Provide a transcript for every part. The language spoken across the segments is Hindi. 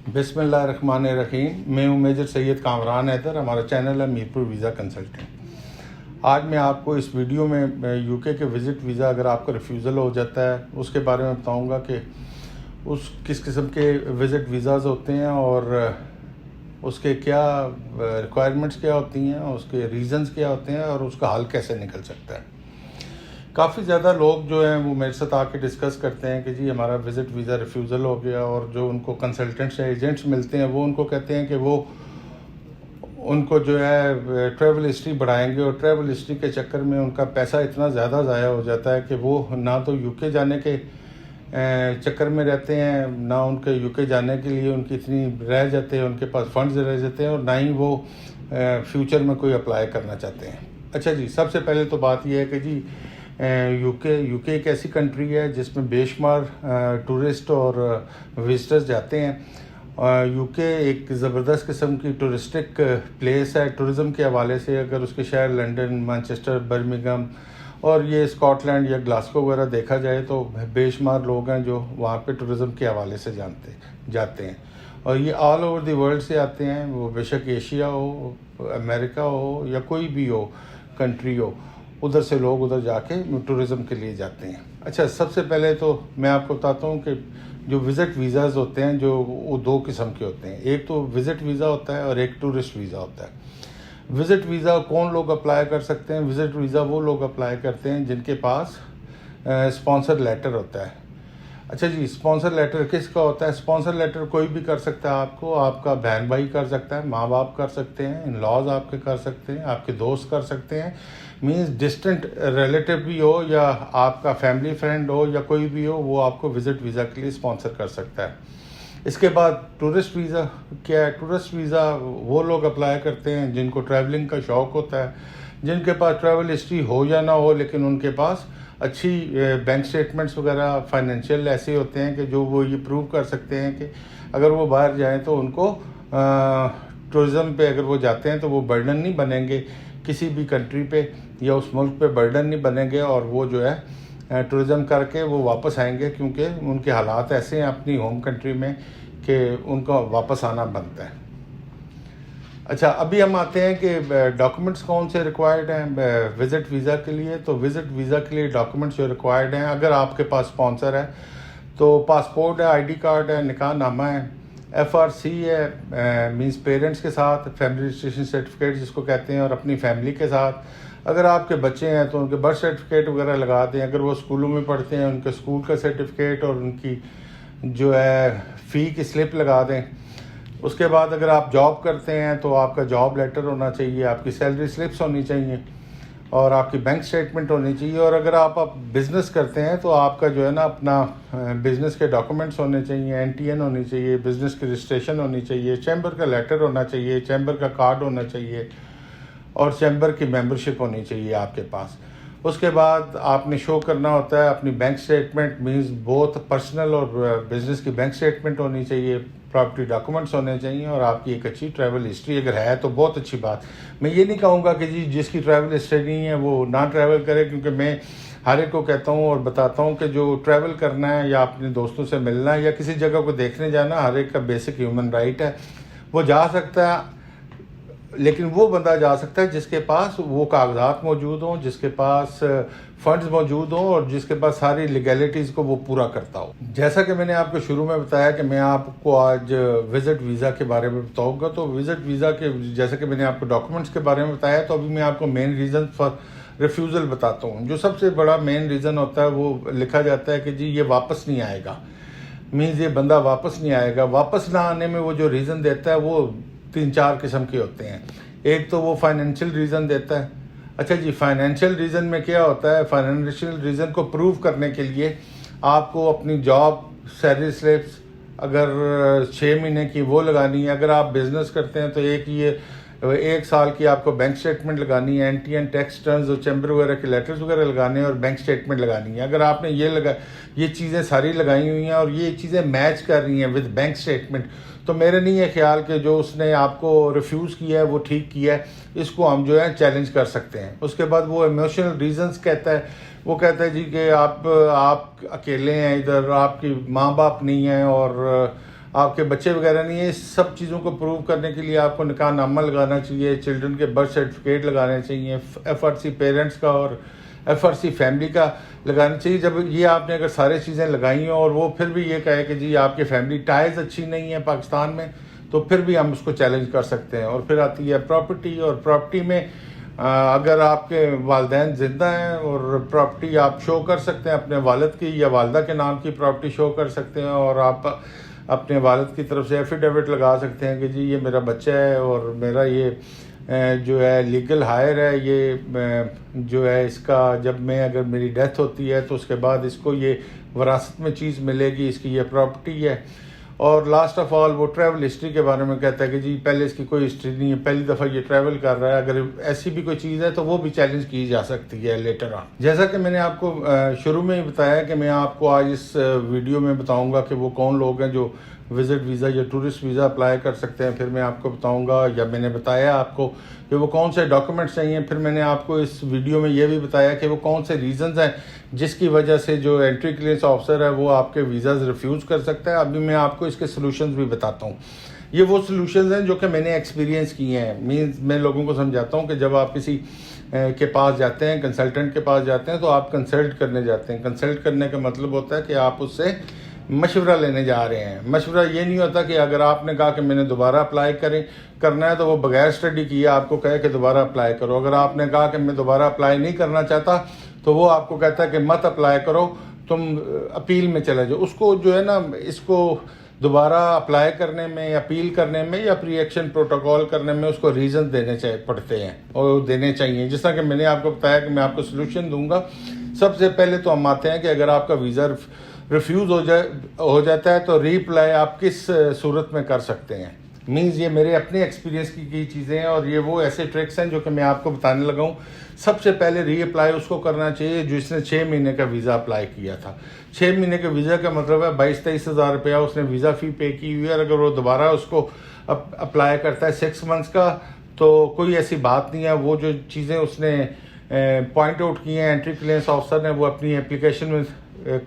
बिस्मिल्लाहिर्रहमानिर्रहीम। मैं हूँ मेजर सैयद कामरान हैदर। हमारा चैनल है मीरपुर वीज़ा कंसल्टेंट। आज मैं आपको इस वीडियो में यूके के विज़िट वीज़ा अगर आपका रिफ्यूज़ल हो जाता है उसके बारे में बताऊँगा कि उस किस किस्म के विज़िट वीज़ाज़ होते हैं और उसके क्या रिक्वायरमेंट्स क्या होती हैं, उसके रीज़न्स क्या होते हैं और उसका हल कैसे निकल सकता है। काफ़ी ज़्यादा लोग जो हैं वो मेरे साथ आके डिस्कस करते हैं कि जी हमारा विज़िट वीज़ा रिफ्यूज़ल हो गया, और जो उनको कंसल्टेंट्स या एजेंट्स मिलते हैं वो उनको कहते हैं कि वो उनको जो है ट्रैवल हिस्ट्री बढ़ाएंगे, और ट्रैवल हिस्ट्री के चक्कर में उनका पैसा इतना ज़्यादा ज़ाया हो जाता है कि वो ना तो यूके जाने के चक्कर में रहते हैं, ना उनके यूके जाने के लिए उनकी इतनी रह जाते हैं, उनके पास फंड्स रह जाते हैं, और ना ही वो फ्यूचर में कोई अप्लाई करना चाहते हैं। अच्छा जी, सबसे पहले तो बात यह है कि जी यूके एक ऐसी कंट्री है जिसमें बेशुमार टूरिस्ट और विजिटर्स जाते हैं। यूके एक ज़बरदस्त किस्म की टूरिस्टिक प्लेस है टूरिज़म के हवाले से। अगर उसके शहर लंदन, मैनचेस्टर, बर्मिंघम और ये स्कॉटलैंड या ग्लासगो वगैरह देखा जाए तो बेशुमार लोग हैं जो वहाँ पे टूरिज़म के हवाले से जाते हैं, और ये ऑल ओवर द वर्ल्ड से आते हैं। वो बेशक एशिया हो, अमेरिका हो या कोई भी हो कंट्री हो, उधर से लोग उधर जाके टूरिज़म के लिए जाते हैं। अच्छा, सबसे पहले तो मैं आपको बताता हूँ कि जो विज़िट वीज़ाज़ होते हैं जो वो दो किस्म के होते हैं। एक तो विज़िट वीज़ा होता है और एक टूरिस्ट वीज़ा होता है। विज़िट वीज़ा कौन लोग अप्लाई कर सकते हैं? विज़िट वीज़ा वो लोग अप्लाई करते हैं जिनके पास स्पॉन्सर लेटर होता है। अच्छा जी, स्पॉन्सर लेटर किसका होता है? स्पॉन्सर लेटर कोई भी कर सकता है। आपका बहन भाई कर सकता है, माँ बाप कर सकते हैं, इन लॉज आपके कर सकते हैं, आपके दोस्त कर सकते हैं, मींस डिस्टेंट रिलेटिव भी हो या आपका फैमिली फ्रेंड हो या कोई भी हो, वो आपको विज़िट वीज़ा के लिए स्पॉन्सर कर सकता है। इसके बाद टूरिस्ट वीज़ा क्या है? टूरिस्ट वीज़ा वो लोग अप्लाई करते हैं जिनको ट्रैवलिंग का शौक़ होता है, जिनके पास ट्रैवल हिस्ट्री हो या ना हो, लेकिन उनके पास अच्छी बैंक स्टेटमेंट्स वगैरह फाइनेंशियल ऐसे होते हैं कि जो वो ये प्रूव कर सकते हैं कि अगर वो बाहर जाएं तो उनको टूरिज़म पे अगर वो जाते हैं तो वो बर्डन नहीं बनेंगे किसी भी कंट्री पे या उस मुल्क पे बर्डन नहीं बनेंगे, और वो जो है टूरिज़म करके वो वापस आएंगे, क्योंकि उनके हालात ऐसे हैं अपनी होम कंट्री में कि उनका वापस आना बनता है। अच्छा, अभी हम आते हैं कि डॉक्यूमेंट्स कौन से रिक्वायर्ड हैं विज़िट वीज़ा के लिए। तो विज़िट वीज़ा के लिए डॉक्यूमेंट्स जो रिक्वायर्ड हैं, अगर आपके पास स्पॉन्सर है तो पासपोर्ट है, आईडी कार्ड है, निकाह नामा है, FRC है मींस पेरेंट्स के साथ, फैमिली रजिस्ट्रेशन सर्टिफिकेट जिसको कहते हैं, और अपनी फैमिली के साथ। अगर आपके बच्चे हैं तो उनके बर्थ सर्टिफिकेट वगैरह लगा दें। अगर वो स्कूलों में पढ़ते हैं उनके स्कूल का सर्टिफिकेट और उनकी जो है फ़ी की स्लिप लगा दें। उसके बाद अगर आप जॉब करते हैं तो आपका जॉब लेटर होना चाहिए, आपकी सैलरी स्लिप्स होनी चाहिए और आपकी बैंक स्टेटमेंट होनी चाहिए। और अगर आप बिज़नेस करते हैं तो आपका जो है ना अपना बिज़नेस के डॉक्यूमेंट्स होने चाहिए, NTN होनी चाहिए, बिज़नेस की रजिस्ट्रेशन होनी चाहिए, चैम्बर का लेटर होना चाहिए, चैम्बर का कार्ड होना चाहिए और चैम्बर की मेंबरशिप होनी चाहिए आपके पास। उसके बाद आपने शो करना होता है अपनी bank statement, means both personal और बिज़नेस की बैंक स्टेटमेंट होनी चाहिए, प्रॉपर्टी डॉक्यूमेंट्स होने चाहिए, और आपकी एक अच्छी ट्रैवल हिस्ट्री अगर है तो बहुत अच्छी बात। मैं ये नहीं कहूँगा कि जी जिसकी ट्रैवल हिस्ट्री नहीं है वो ना ट्रैवल करे, क्योंकि मैं हर एक को कहता हूँ और बताता हूँ कि जो ट्रैवल करना है या अपने दोस्तों से मिलना है या किसी जगह को देखने जाना, हर एक का बेसिक ह्यूमन राइट है। वो जा सकता है, लेकिन वो बंदा जा सकता है जिसके पास वो कागजात मौजूद हों, जिसके पास फंड्स मौजूद हों और जिसके पास सारी लीगैलिटीज़ को वो पूरा करता हो। जैसा कि मैंने आपको शुरू में बताया कि मैं आपको आज विज़िट वीज़ा के बारे में बताऊंगा, तो विज़िट वीज़ा के जैसा कि मैंने आपको डॉक्यूमेंट्स के बारे में बताया, तो अभी मैं आपको मेन रीज़न फॉर रिफ्यूज़ल बताता हूँ। जो सबसे बड़ा मेन रीज़न होता है वो लिखा जाता है कि जी ये वापस नहीं आएगा, मीन्स ये बंदा वापस नहीं आएगा। वापस ना आने में वो जो रीज़न देता है वो 3-4 किस्म के होते हैं। एक तो वो फाइनेंशियल रीज़न देता है। अच्छा जी, फाइनेंशियल रीज़न में क्या होता है? फाइनेंशियल रीज़न को प्रूव करने के लिए आपको अपनी जॉब सैलरी स्लिप्स अगर 6 महीने की वो लगानी है। अगर आप बिज़नेस करते हैं तो एक साल की आपको बैंक स्टेटमेंट लगानी है, NTN टैक्स टर्न्स और चैम्बर वगैरह के लेटर्स वगैरह लगाने हैं और बैंक स्टेटमेंट लगानी है। अगर आपने ये चीज़ें सारी लगाई हुई हैं और ये चीज़ें मैच कर रही हैं विद बैंक स्टेटमेंट, तो मेरे नहीं है ख्याल कि जो उसने आपको रिफ्यूज़ किया है वो ठीक किया है। इसको हम जो है चैलेंज कर सकते हैं। उसके बाद वो इमोशनल रीजंस कहता है, वो कहता है जी कि आप अकेले हैं, इधर आपकी माँ बाप नहीं है और आपके बच्चे वगैरह नहीं है, इस सब चीज़ों को प्रूव करने के लिए आपको निकाहनामा लगाना चाहिए, चिल्ड्रन के बर्थ सर्टिफिकेट लगाने चाहिए, FRC पेरेंट्स का और FRC फैमिली का लगाना चाहिए। जब ये आपने अगर सारी चीज़ें लगाई हैं और वो फिर भी ये कहे कि जी आपकी फैमिली टाइज अच्छी नहीं है पाकिस्तान में, तो फिर भी हम उसको चैलेंज कर सकते हैं। और फिर आती है प्रॉपर्टी, और प्रॉपर्टी में अगर आपके वालिदैन ज़िंदा हैं और प्रॉपर्टी आप शो कर सकते हैं, अपने वालिद की या वालदा के नाम की प्रॉपर्टी शो कर सकते हैं, और आप अपने वालिद की तरफ से एफिडेविट लगा सकते हैं कि जी ये मेरा बच्चा है और मेरा ये जो है लीगल हायर है, ये जो है इसका जब मैं अगर मेरी डेथ होती है तो उसके बाद इसको ये वरासत में चीज़ मिलेगी, इसकी ये प्रॉपर्टी है। और लास्ट ऑफ ऑल वो ट्रैवल हिस्ट्री के बारे में कहता है कि जी पहले इसकी कोई हिस्ट्री नहीं है, पहली दफ़ा ये ट्रैवल कर रहा है, अगर ऐसी भी कोई चीज़ है तो वो भी चैलेंज की जा सकती है लेटर ऑन। जैसा कि मैंने आपको शुरू में ही बताया कि मैं आपको आज इस वीडियो में बताऊंगा कि वो कौन लोग हैं जो विज़िट वीज़ा या टूरिस्ट वीज़ा अप्लाई कर सकते हैं। फिर मैं आपको बताऊंगा, या मैंने बताया आपको कि वो कौन से डॉक्यूमेंट्स चाहिए। फिर मैंने आपको इस वीडियो में ये भी बताया कि वो कौन से रीज़न्स हैं जिसकी वजह से जो एंट्री क्लियरेंस ऑफिसर है वो आपके वीज़ाज़ रिफ्यूज़ कर सकता है। अभी मैं आपको इसके सॉल्यूशंस भी बताता हूँ। ये वो सॉल्यूशंस हैं जो कि मैंने एक्सपीरियंस किए हैं। मीन्स मैं लोगों को समझाता हूँ कि जब आप किसी के पास जाते हैं, कंसल्टेंट के पास जाते हैं, तो आप कंसल्ट करने जाते हैं। कंसल्ट करने का मतलब होता है कि आप उससे मशवरा लेने जा रहे हैं। मशवरा ये नहीं होता कि अगर आपने कहा कि मैंने दोबारा अप्लाई करना है तो वो बगैर स्टडी किए आपको कहे कि दोबारा अप्लाई करो। अगर आपने कहा कि मैं दोबारा अप्लाई नहीं करना चाहता तो वो आपको कहता है कि मत अप्लाई करो, तुम अपील में चले जाओ। उसको जो है ना, इसको दोबारा अप्लाई करने में, अपील करने में या प्री एक्शन प्रोटोकॉल करने में उसको रीज़न देने पड़ते हैं और देने चाहिए। जिस तरह कि मैंने आपको बताया कि मैं आपको सोल्यूशन दूंगा। सबसे पहले तो हम आते हैं कि अगर आपका वीज़ा रिफ्यूज़ हो जाता है तो रीअप्लाई आप किस सूरत में कर सकते हैं। मीन्स ये मेरे अपने एक्सपीरियंस की चीज़ें हैं और ये वो ऐसे ट्रिक्स हैं जो कि मैं आपको बताने लगा हूँ। सबसे पहले रीअप्लाई उसको करना चाहिए जिसने 6 महीने का वीज़ा अप्लाई किया था। 6 महीने के वीज़ा का मतलब है 22-23 हज़ार रुपया उसने वीज़ा फ़ी पे की हुई है। और अगर वो दोबारा उसको अप्लाई करता है 6 मंथ्स का तो कोई ऐसी बात नहीं है। वो जो चीज़ें उसने पॉइंट आउट की हैं एंट्री क्लियरेंस ऑफिसर ने, वो अपनी एप्लीकेशन में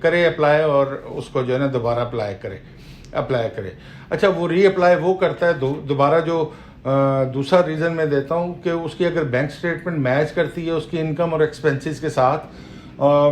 करे अप्लाई और उसको जो है ना दोबारा अप्लाई करे। अच्छा, वो रीअप्लाई वो करता है दोबारा जो दूसरा रीज़न मैं देता हूँ कि उसकी अगर बैंक स्टेटमेंट मैच करती है उसकी इनकम और एक्सपेंसेस के साथ,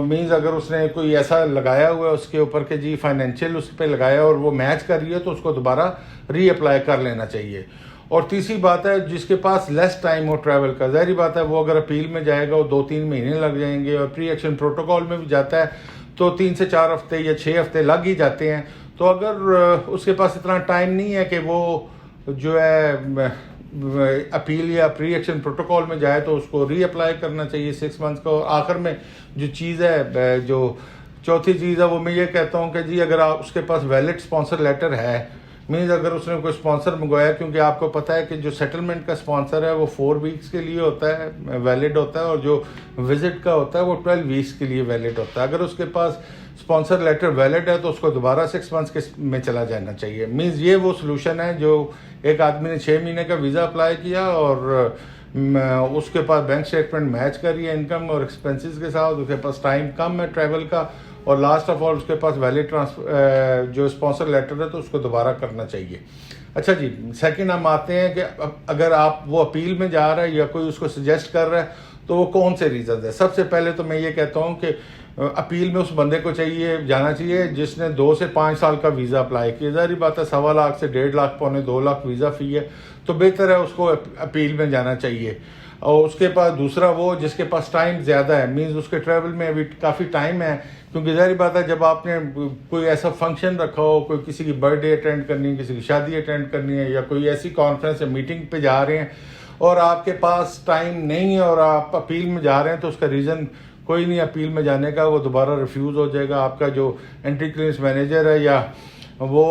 मीन्स अगर उसने कोई ऐसा लगाया हुआ है उसके ऊपर कि जी फाइनेंशियल उस पर लगाया और वो मैच कर रही है तो उसको दोबारा रीअप्लाई कर लेना चाहिए। और तीसरी बात है जिसके पास लेस टाइम हो ट्रैवल का, ज़ाहिर बात है वो अगर अपील में जाएगा वो 2-3 महीने लग जाएंगे, और प्री एक्शन प्रोटोकॉल में भी जाता है तो 3 से 4 हफ्ते या 6 हफ्ते लग ही जाते हैं। तो अगर उसके पास इतना टाइम नहीं है कि वो जो है अपील या प्री एक्शन प्रोटोकॉल में जाए तो उसको रीअप्लाई करना चाहिए 6 मंथ्स का। और आखिर में जो चीज़ है, जो चौथी चीज़ है, वो मैं ये कहता हूँ कि जी अगर आप उसके पास वैलिड स्पॉन्सर लेटर है, मीन्स अगर उसने कोई स्पॉन्सर मंगवाया, क्योंकि आपको पता है कि जो सेटलमेंट का स्पॉन्सर है वो 4 वीक्स के लिए होता है, वैलिड होता है, और जो विजिट का होता है वो 12 वीक्स के लिए वैलिड होता है। अगर उसके पास स्पॉन्सर लेटर वैलिड है तो उसको दोबारा 6 मंथ्स के में चला जाना चाहिए। मीन्स ये वो सोल्यूशन है जो एक आदमी ने 6 महीने का वीज़ा अप्लाई किया और उसके पास बैंक स्टेटमेंट मैच करी है इनकम और एक्सपेंसेस के साथ, उसके पास टाइम कम है ट्रैवल का, और लास्ट ऑफ ऑल उसके पास वैलिड जो स्पॉन्सर लेटर है तो उसको दोबारा करना चाहिए। अच्छा जी, सेकंड हम आते हैं कि अगर आप वो अपील में जा रहा है या कोई उसको सजेस्ट कर रहा है तो वो कौन से रीज़न है। सबसे पहले तो मैं ये कहता हूँ कि अपील में उस बंदे को जाना चाहिए जिसने 2 से 5 साल का वीज़ा अप्लाई किया। ज़ाहिर बात है 1.25 लाख से 1.5 लाख पौने 2 लाख वीज़ा फ़ी है, तो बेहतर है उसको अपील में जाना चाहिए। और उसके पास दूसरा वो जिसके पास टाइम ज़्यादा है, मीन्स उसके ट्रैवल में अभी काफ़ी टाइम है, क्योंकि ज़ाहिर बात है जब आपने कोई ऐसा फंक्शन रखा हो, कोई किसी की बर्थडे अटेंड करनी है, किसी की शादी अटेंड करनी है, या कोई ऐसी कॉन्फ्रेंस या मीटिंग पे जा रहे हैं और आपके पास टाइम नहीं है और आप अपील में जा रहे हैं, तो उसका रीज़न कोई नहीं अपील में जाने का, वो दोबारा रिफ्यूज़ हो जाएगा। आपका जो एंट्री क्लियरेंस मैनेजर है या वो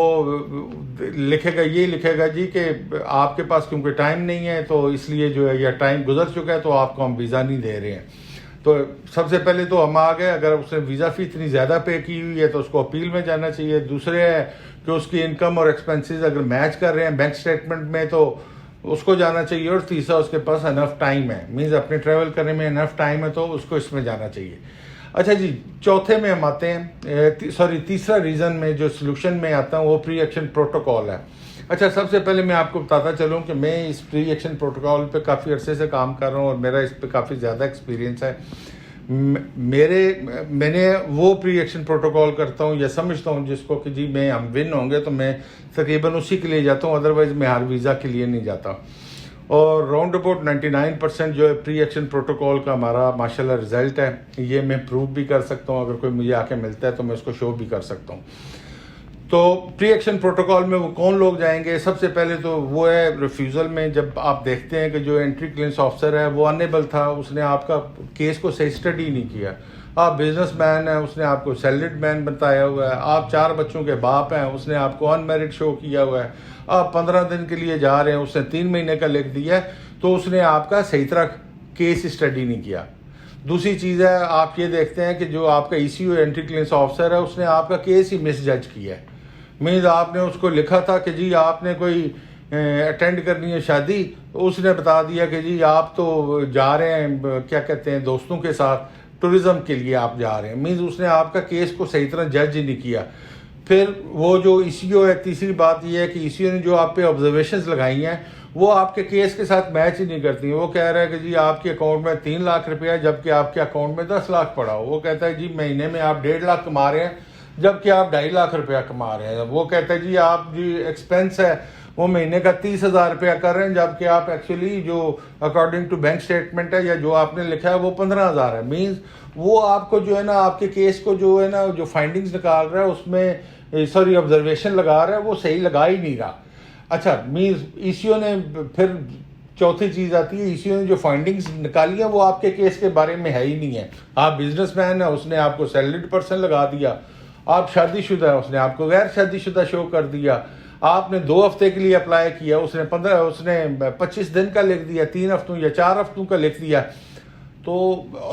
लिखेगा जी कि आपके पास क्योंकि टाइम नहीं है तो इसलिए जो है, या टाइम गुजर चुका है तो आपको हम वीज़ा नहीं दे रहे हैं। तो सबसे पहले तो हम आ गए, अगर उसने वीज़ा फ़ी इतनी ज़्यादा पे की हुई है तो उसको अपील में जाना चाहिए। दूसरे है कि उसकी इनकम और एक्सपेंसेस अगर मैच कर रहे हैं बैंक स्टेटमेंट में तो उसको जाना चाहिए। और तीसरा उसके पास अनफ टाइम है, मीन्स अपने ट्रैवल करने में अनफ टाइम है तो उसको इसमें जाना चाहिए। अच्छा जी, चौथे में हम आते हैं, तीसरा रीज़न में जो सोल्यूशन में आता हूँ वो प्री एक्शन प्रोटोकॉल है। अच्छा, सबसे पहले मैं आपको बताता चलूँ कि मैं इस प्री एक्शन प्रोटोकॉल पे काफ़ी अरसे से काम कर रहा हूँ और मेरा इस पे काफ़ी ज़्यादा एक्सपीरियंस है। मैंने वो प्री एक्शन प्रोटोकॉल करता हूँ या समझता हूँ जिसको कि जी हम विन होंगे तो मैं तकरीबन उसी के लिए जाता हूँ, अदरवाइज़ मैं हर वीज़ा के लिए नहीं जाता। और राउंड अबाउट 99% जो है प्री एक्शन प्रोटोकॉल का हमारा माशाल्लाह रिजल्ट है, ये मैं प्रूव भी कर सकता हूँ। अगर कोई मुझे आके मिलता है तो मैं उसको शो भी कर सकता हूँ। तो प्री एक्शन प्रोटोकॉल में वो कौन लोग जाएंगे? सबसे पहले तो वो है रिफ्यूज़ल में, जब आप देखते हैं कि जो एंट्री क्लियरेंस ऑफिसर है वो अनेबल था, उसने आपका केस को सही स्टडी नहीं किया। आप बिजनेसमैन हैं, उसने आपको सैलरीड मैन बताया हुआ है। आप 4 बच्चों के बाप हैं, उसने आपको अनमेरिड शो किया हुआ है। आप 15 दिन के लिए जा रहे हैं, उसने 3 महीने का लिख दिया है, तो उसने आपका सही तरह केस स्टडी नहीं किया। दूसरी चीज़ है, आप ये देखते हैं कि जो आपका ECO एंट्री क्लियरेंस ऑफिसर है उसने आपका केस ही मिस जज किया है। मीन्स आपने उसको लिखा था कि जी आपने कोई अटेंड करनी है शादी, तो उसने बता दिया कि जी आप तो जा रहे हैं क्या कहते हैं दोस्तों के साथ टूरिज्म के लिए आप जा रहे हैं। मीन्स उसने आपका केस को सही तरह जज ही नहीं किया। फिर वो जो ECO है, तीसरी बात ये है कि ECO ने जो आप पे ऑब्जर्वेशंस लगाई हैं वो आपके केस के साथ मैच ही नहीं करती। वो कह रहा है कि जी आपके अकाउंट में 3 लाख रुपया जबकि आपके अकाउंट में 10 लाख पड़ा हो। वो कहता है जी महीने में आप 1.5 लाख कमा रहे हैं जबकि आप 2.5 लाख रुपया कमा रहे हैं। वो कहता है जी आप जी एक्सपेंस है वो महीने का 30,000 रुपया कर रहे हैं जबकि आप एक्चुअली जो अकॉर्डिंग टू बैंक स्टेटमेंट है या जो आपने लिखा है वो 15,000 है। मीन्स वो आपको जो है ना आपके केस को जो है ना जो फाइंडिंग्स निकाल रहा है उसमें ऑब्जर्वेशन लगा रहा है वो सही लगा ही नहीं रहा। अच्छा, मीन्स ECO ने फिर चौथी चीज़ आती है, ECO ने जो फाइंडिंग्स निकाली है वो आपके केस के बारे में है ही नहीं है। आप बिजनेसमैन है, उसने आपको सैलरीड पर्सन लगा दिया। आप शादीशुदा है, उसने आपको गैर शादीशुदा शो कर दिया। आपने 2 हफ्ते के लिए अप्लाई किया, उसने 25 दिन का लिख दिया, 3 हफ्तों या 4 हफ्तों का लिख दिया। तो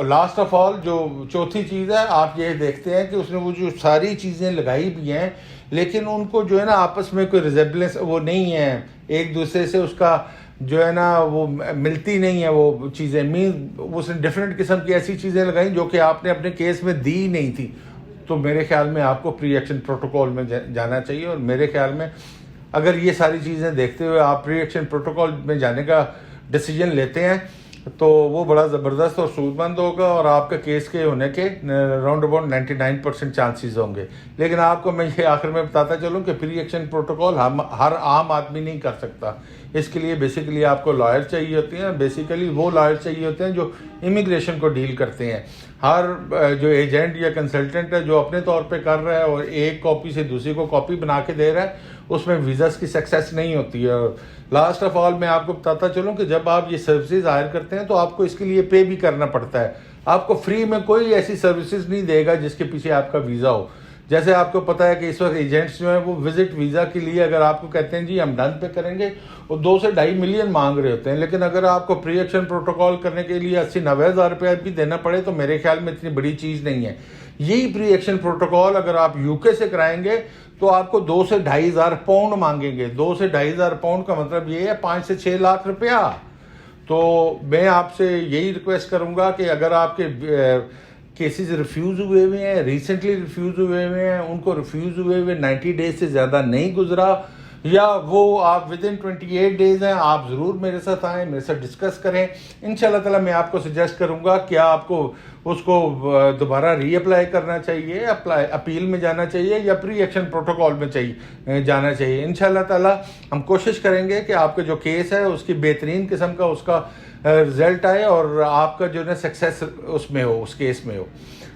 लास्ट ऑफ ऑल जो चौथी चीज़ है, आप ये देखते हैं कि उसने वो जो सारी चीज़ें लगाई भी हैं लेकिन उनको जो है ना आपस में कोई रिजेबलेंस वो नहीं है, एक दूसरे से उसका जो है ना वो मिलती नहीं है वो चीज़ें। मीन उसने डिफरेंट किस्म की ऐसी चीज़ें लगाई जो कि आपने अपने केस में दी नहीं थी। तो मेरे ख्याल में आपको प्री एक्शन प्रोटोकॉल में जाना चाहिए। और मेरे ख्याल में अगर ये सारी चीज़ें देखते हुए आप प्री एक्शन प्रोटोकॉल में जाने का डिसीजन लेते हैं तो वो बड़ा ज़बरदस्त और सूदमंद होगा और आपके केस के होने के राउंड अबाउट 99% चांसेस होंगे। लेकिन आपको मैं ये आखिर में बताता चलूँ कि प्री एक्शन प्रोटोकॉल हम हर आम आदमी नहीं कर सकता। इसके लिए बेसिकली आपको लॉयर चाहिए होते हैं। बेसिकली वो लॉयर चाहिए होते हैं जो इमिग्रेशन को डील करते हैं। हर जो एजेंट या कंसल्टेंट है जो अपने तौर पे कर रहा है और एक कॉपी से दूसरी को कॉपी बना के दे रहा है, उसमें वीज़ास की सक्सेस नहीं होती है। और लास्ट ऑफ ऑल मैं आपको बताता चलूँ कि जब आप ये सर्विसेज हायर करते हैं तो आपको इसके लिए पे भी करना पड़ता है। आपको फ्री में कोई ऐसी सर्विसेज नहीं देगा जिसके पीछे आपका वीज़ा हो। जैसे आपको पता है कि इस वक्त एजेंट्स जो हैं वो विजिट वीज़ा के लिए अगर आपको कहते हैं जी हम डन पे करेंगे, वो 2 से 2.5 मिलियन मांग रहे होते हैं। लेकिन अगर आपको प्री एक्शन प्रोटोकॉल करने के लिए 80-90 हज़ार रुपया भी देना पड़े तो मेरे ख्याल में इतनी बड़ी चीज़ नहीं है। यही प्री एक्शन प्रोटोकॉल अगर आप UK से कराएंगे तो आपको 2 से 2.5 हज़ार पाउंड मांगेंगे। 2 से 2.5 हज़ार पाउंड का मतलब ये है 5 से 6 लाख रुपया। तो मैं आपसे यही रिक्वेस्ट करूंगा कि अगर आपके केसेस रिफ्यूज़ हुए हुए हैं, रिसेंटली रिफ्यूज़ हुए हुए हैं, उनको रिफ्यूज़ हुए हुए 90 डेज से ज़्यादा नहीं गुजरा, या वो आप विद इन 28 डेज हैं, आप ज़रूर मेरे साथ आएँ, मेरे साथ डिस्कस करें। इंशाल्लाह ताला मैं आपको सजेस्ट करूंगा क्या आपको उसको दोबारा रीअप्लाई करना चाहिए, अपील में जाना चाहिए या प्री एक्शन प्रोटोकॉल में जाना चाहिए। इंशाल्लाह ताला हम कोशिश करेंगे कि आपका जो केस है उसकी बेहतरीन किस्म का उसका रिजल्ट आए और आपका जो है सक्सेस उसमें हो, उस केस में हो।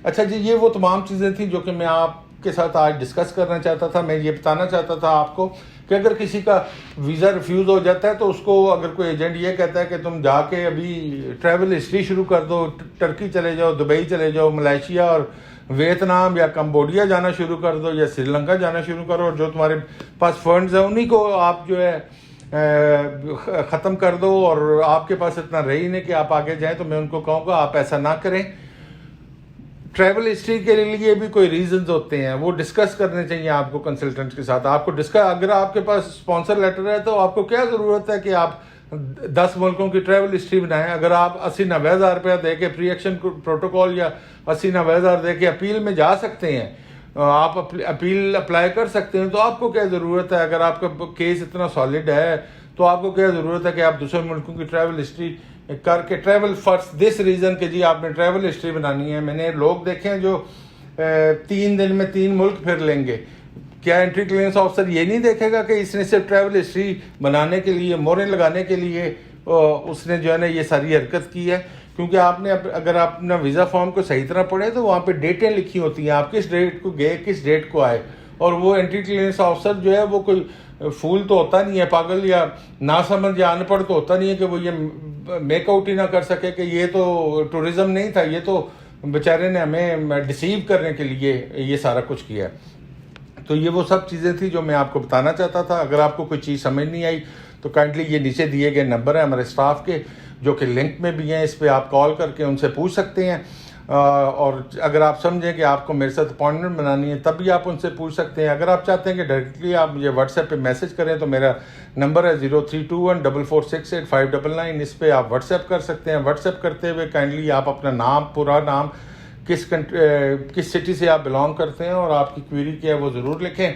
अच्छा जी, ये वो तमाम चीज़ें थी जो कि मैं आपके साथ आज डिस्कस करना चाहता था। मैं ये बताना चाहता था आपको कि अगर किसी का वीज़ा रिफ्यूज़ हो जाता है तो उसको अगर कोई एजेंट ये कहता है कि तुम जाके अभी ट्रैवल हिस्ट्री शुरू कर दो, टर्की चले जाओ, दुबई चले जाओ, मलेशिया और वियतनाम या कंबोडिया जाना शुरू कर दो या श्रीलंका जाना शुरू करो, और जो तुम्हारे पास फंड्स हैं उन्हीं को आप जो है ख़त्म कर दो और आपके पास इतना रही नहीं कि आप आगे जाएं, तो मैं उनको कहूँगा आप ऐसा ना करें। ट्रैवल हिस्ट्री के लिए भी कोई रीजंस होते हैं, वो डिस्कस करने चाहिए आपको कंसल्टेंट के साथ। आपको अगर आपके पास स्पॉन्सर लेटर है तो आपको क्या ज़रूरत है कि आप 10 मुल्कों की ट्रैवल हिस्ट्री बनाएं। अगर आप 80-90 हज़ार रुपया दे के प्री एक्शन प्रोटोकॉल या 80-90 हज़ार दे के अपील में जा सकते हैं, आप अपील अप्लाई कर सकते हैं, तो आपको क्या ज़रूरत है? अगर आपका केस इतना सॉलिड है तो आपको क्या ज़रूरत है कि आप दूसरे मुल्कों की ट्रैवल हिस्ट्री करके ट्रैवल फॉर दिस रीज़न के जी आपने ट्रैवल हिस्ट्री बनानी है। मैंने लोग देखे हैं जो 3 दिन में 3 मुल्क फिर लेंगे। क्या एंट्री क्लियरेंस ऑफिसर ये नहीं देखेगा कि इसने सिर्फ ट्रैवल हिस्ट्री बनाने के लिए, मोहरें लगाने के लिए उसने जो है ना ये सारी हरकत की है? क्योंकि आपने अगर आप अपना वीज़ा फॉर्म को सही तरह पढ़े तो वहाँ पे डेटें लिखी होती हैं, आप किस डेट को गए, किस डेट को आए। और वो एंट्री क्लियरेंस ऑफिसर जो है वो कोई फूल तो होता नहीं है, पागल या ना समझ या अनपढ़ तो होता नहीं है कि वो ये मेकआउट ही ना कर सके कि ये तो टूरिज़्म नहीं था, ये तो बेचारे ने हमें डिसीव करने के लिए ये सारा कुछ किया है। तो ये वो सब चीज़ें थी जो मैं आपको बताना चाहता था। अगर आपको कोई चीज़ समझ नहीं आई तो काइंडली ये नीचे दिए गए नंबर है हमारे स्टाफ के, जो कि लिंक में भी हैं, इस पर आप कॉल करके उनसे पूछ सकते हैं। और अगर आप समझें कि आपको मेरे साथ अपॉइंटमेंट बनानी है तब भी आप उनसे पूछ सकते हैं। अगर आप चाहते हैं कि डायरेक्टली आप मुझे व्हाट्सएप पे मैसेज करें तो मेरा नंबर है 0321446859। इस पर आप व्हाट्सएप कर सकते हैं। व्हाट्सएप करते हुए काइंडली आप अपना नाम, पूरा नाम, किस सिटी से आप बिलोंग करते हैं और आपकी क्वेरी क्या है वो ज़रूर लिखें।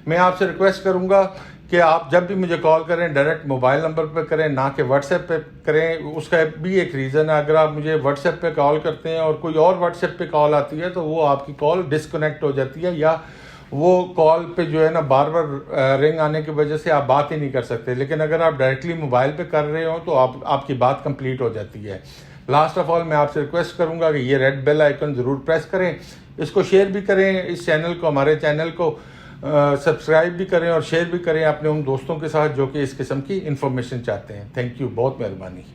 मैं आपसे रिक्वेस्ट करूँगा कि आप जब भी मुझे कॉल करें डायरेक्ट मोबाइल नंबर पर करें, ना कि व्हाट्सएप पे करें। उसका भी एक रीज़न है, अगर आप मुझे व्हाट्सएप पे कॉल करते हैं और कोई और व्हाट्सएप पे कॉल आती है तो वो आपकी कॉल डिसकनेक्ट हो जाती है, या वो कॉल पे जो है ना बार बार रिंग आने की वजह से आप बात ही नहीं कर सकते। लेकिन अगर आप डायरेक्टली मोबाइल पे कर रहे हो तो आपकी बात कंप्लीट हो जाती है। लास्ट ऑफ ऑल मैं आपसे रिक्वेस्ट करूंगा कि ये रेड बेल आइकन ज़रूर प्रेस करें, इसको शेयर भी करें, इस चैनल को, हमारे चैनल को सब्सक्राइब भी करें और शेयर भी करें अपने उन दोस्तों के साथ जो कि इस किस्म की इन्फॉर्मेशन चाहते हैं। थैंक यू, बहुत मेहरबानी।